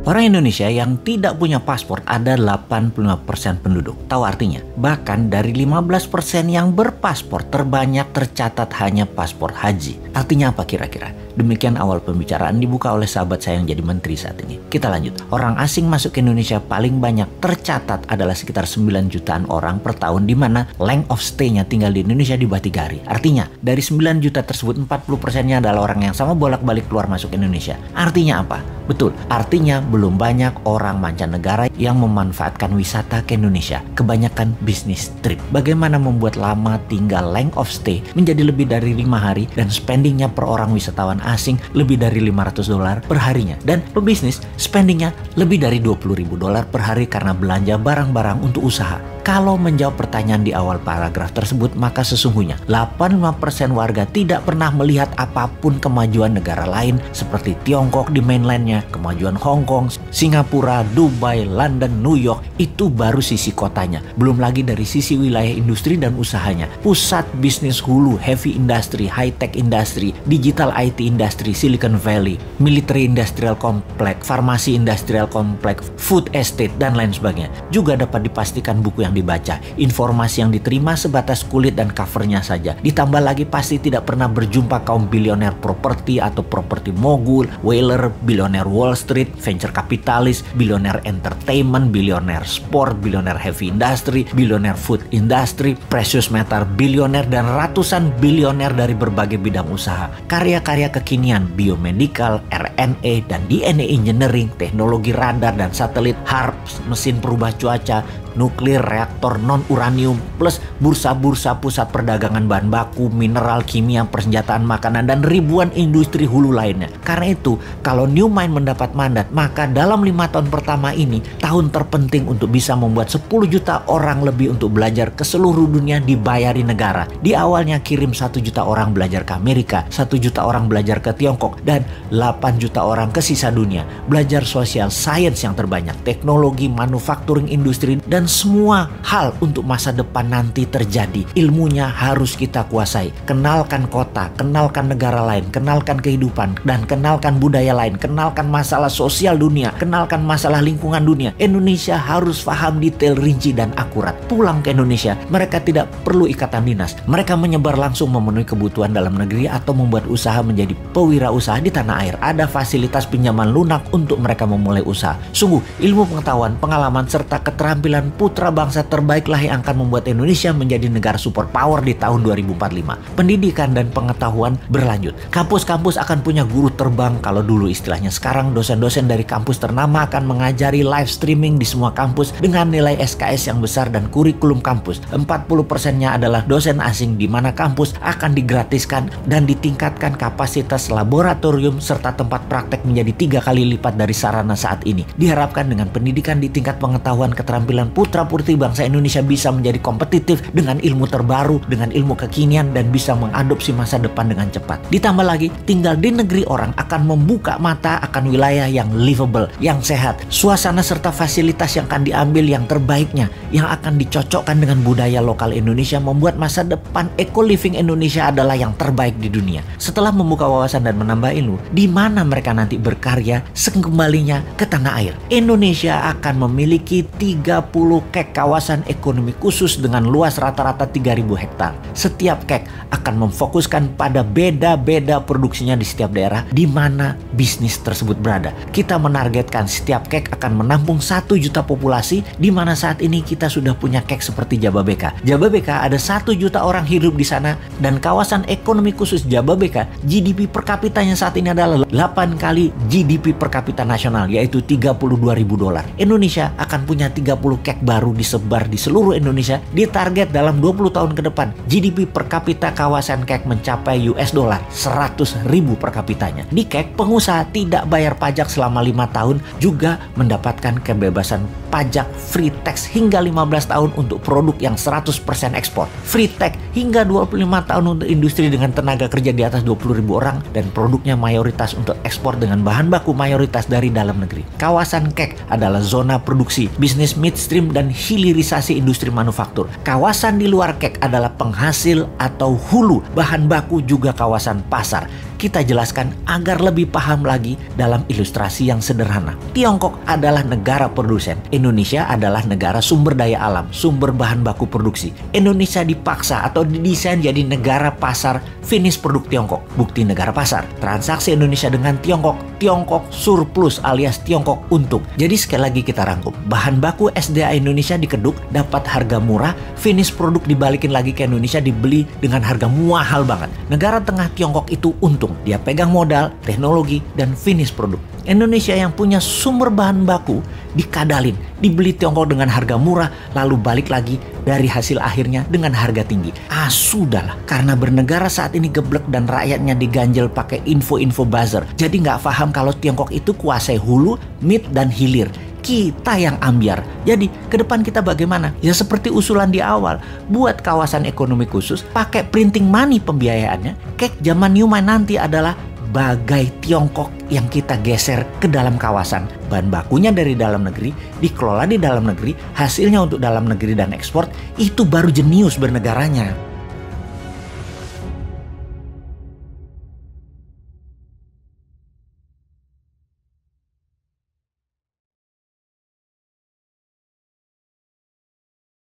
Orang Indonesia yang tidak punya paspor ada 85% penduduk. Tahu artinya? Bahkan dari 15% yang berpaspor terbanyak tercatat hanya paspor haji. Artinya apa kira-kira? Demikian awal pembicaraan dibuka oleh sahabat saya yang jadi menteri saat ini. Kita lanjut. Orang asing masuk ke Indonesia paling banyak tercatat adalah sekitar 9 jutaan orang per tahun, di mana length of stay-nya tinggal di Indonesia di Batigari. Artinya, dari 9 juta tersebut 40%-nya adalah orang yang sama bolak-balik keluar masuk Indonesia. Artinya apa? Betul, artinya belum banyak orang mancanegara yang memanfaatkan wisata ke Indonesia. Kebanyakan bisnis trip. Bagaimana membuat lama tinggal length of stay menjadi lebih dari 5 hari dan spendingnya per orang wisatawan asing lebih dari $500 per harinya. Dan pebisnis spendingnya lebih dari $20.000 per hari karena belanja barang-barang untuk usaha. Kalau menjawab pertanyaan di awal paragraf tersebut, maka sesungguhnya 85% warga tidak pernah melihat apapun kemajuan negara lain seperti Tiongkok di mainlandnya, kemajuan Hong Kong, Singapura, Dubai, London, New York. Itu baru sisi kotanya. Belum lagi dari sisi wilayah industri dan usahanya. Pusat bisnis hulu, heavy industry, high-tech industry, digital IT industry, Silicon Valley, military industrial complex, farmasi industrial complex, food estate, dan lain sebagainya. Juga dapat dipastikan buku yang dibaca, informasi yang diterima sebatas kulit dan covernya saja. Ditambah lagi pasti tidak pernah berjumpa kaum bilioner properti atau properti mogul, whaler, bilioner Wall Street, venture kapitalis, bilioner entertainment, bilioner sport, bilioner heavy industry, bilioner food industry, precious metal bilioner, dan ratusan bilioner dari berbagai bidang usaha. Karya-karya kekinian, biomedical, RNA, dan DNA engineering, teknologi radar dan satelit, HARP, mesin perubah cuaca, nuklir, reaktor non-uranium, plus bursa-bursa pusat perdagangan bahan baku, mineral, kimia, persenjataan makanan, dan ribuan industri hulu lainnya. Karena itu, kalau New Mind mendapat mandat, maka dalam 5 tahun pertama ini, tahun terpenting untuk bisa membuat 10 juta orang lebih untuk belajar ke seluruh dunia dibayari negara. Di awalnya kirim 1 juta orang belajar ke Amerika, 1 juta orang belajar ke Tiongkok, dan 8 juta orang ke sisa dunia. Belajar sosial, sains yang terbanyak, teknologi, manufacturing, industri, dan semua hal untuk masa depan nanti terjadi. Ilmunya harus kita kuasai. Kenalkan kota, kenalkan negara lain, kenalkan kehidupan, dan kenalkan budaya lain, kenalkan masalah sosial dunia, kenalkan masalah lingkungan dunia. Indonesia harus paham detail, rinci, dan akurat. Pulang ke Indonesia, mereka tidak perlu ikatan dinas. Mereka menyebar langsung memenuhi kebutuhan dalam negeri atau membuat usaha menjadi pewirausaha di tanah air. Ada fasilitas pinjaman lunak untuk mereka memulai usaha. Sungguh, ilmu pengetahuan, pengalaman, serta keterampilan putra bangsa terbaiklah yang akan membuat Indonesia menjadi negara superpower di tahun 2045. Pendidikan dan pengetahuan berlanjut. Kampus-kampus akan punya guru terbang kalau dulu istilahnya. Sekarang dosen-dosen dari kampus ternama akan mengajari live streaming di semua kampus dengan nilai SKS yang besar dan kurikulum kampus. 40%-nya adalah dosen asing, di mana kampus akan digratiskan dan ditingkatkan kapasitas laboratorium serta tempat praktek menjadi 3 kali lipat dari sarana saat ini. Diharapkan dengan pendidikan di tingkat pengetahuan, keterampilan putra-putri bangsa Indonesia bisa menjadi kompetitif dengan ilmu terbaru, dengan ilmu kekinian, dan bisa mengadopsi masa depan dengan cepat. Ditambah lagi, tinggal di negeri orang akan membuka mata akan wilayah yang livable, yang sehat, suasana serta fasilitas yang akan diambil yang terbaiknya, yang akan dicocokkan dengan budaya lokal Indonesia, membuat masa depan eco-living Indonesia adalah yang terbaik di dunia. Setelah membuka wawasan dan menambah ilmu, di mana mereka nanti berkarya sekembalinya ke tanah air. Indonesia akan memiliki 30 kek kawasan ekonomi khusus dengan luas rata-rata 3.000 hektar. Setiap kek akan memfokuskan pada beda-beda produksinya di setiap daerah di mana bisnis tersebut berada. Kita menargetkan setiap kek akan menampung 1 juta populasi, di mana saat ini kita sudah punya kek seperti Jababeka. Jababeka ada 1 juta orang hidup di sana, dan kawasan ekonomi khusus Jababeka GDP per kapitanya saat ini adalah 8 kali GDP per kapita nasional, yaitu $32.000. Indonesia akan punya 30 kek baru disebar di seluruh Indonesia. Ditarget dalam 20 tahun ke depan GDP per kapita kawasan kek mencapai $100.000 per kapitanya. Di kek, pengusaha tidak bayar pajak selama 5 tahun, juga mendapatkan kebebasan pajak free tax hingga 15 tahun untuk produk yang 100% ekspor. Free tax hingga 25 tahun untuk industri dengan tenaga kerja di atas 20.000 orang, dan produknya mayoritas untuk ekspor dengan bahan baku mayoritas dari dalam negeri. Kawasan kek adalah zona produksi, bisnis midstream, dan hilirisasi industri manufaktur. Kawasan di luar kek adalah penghasil atau hulu bahan baku, juga kawasan pasar. kita jelaskan agar lebih paham lagi dalam ilustrasi yang sederhana. Tiongkok adalah negara produsen. Indonesia adalah negara sumber daya alam, sumber bahan baku produksi. Indonesia dipaksa atau didesain jadi negara pasar finish produk Tiongkok. Bukti negara pasar. Transaksi Indonesia dengan Tiongkok, Tiongkok surplus alias Tiongkok untung. Jadi sekali lagi kita rangkum. Bahan baku SDA Indonesia dikeduk, dapat harga murah, finish produk dibalikin lagi ke Indonesia, dibeli dengan harga mahal banget. Negara tengah Tiongkok itu untung. Dia pegang modal, teknologi, dan finish produk. Indonesia yang punya sumber bahan baku dikadalin, dibeli Tiongkok dengan harga murah, lalu balik lagi dari hasil akhirnya dengan harga tinggi. Sudahlah, karena bernegara saat ini geblek dan rakyatnya diganjel pakai info-info buzzer. Jadi nggak paham kalau Tiongkok itu kuasai hulu, mid, dan hilir. Kita yang ambiar. Jadi ke depan kita bagaimana? Ya seperti usulan di awal, buat kawasan ekonomi khusus, pakai printing money pembiayaannya. Kayak zaman Newman nanti adalah bagai Tiongkok yang kita geser ke dalam kawasan. Bahan bakunya dari dalam negeri, dikelola di dalam negeri, hasilnya untuk dalam negeri dan ekspor, itu baru jenius bernegaranya.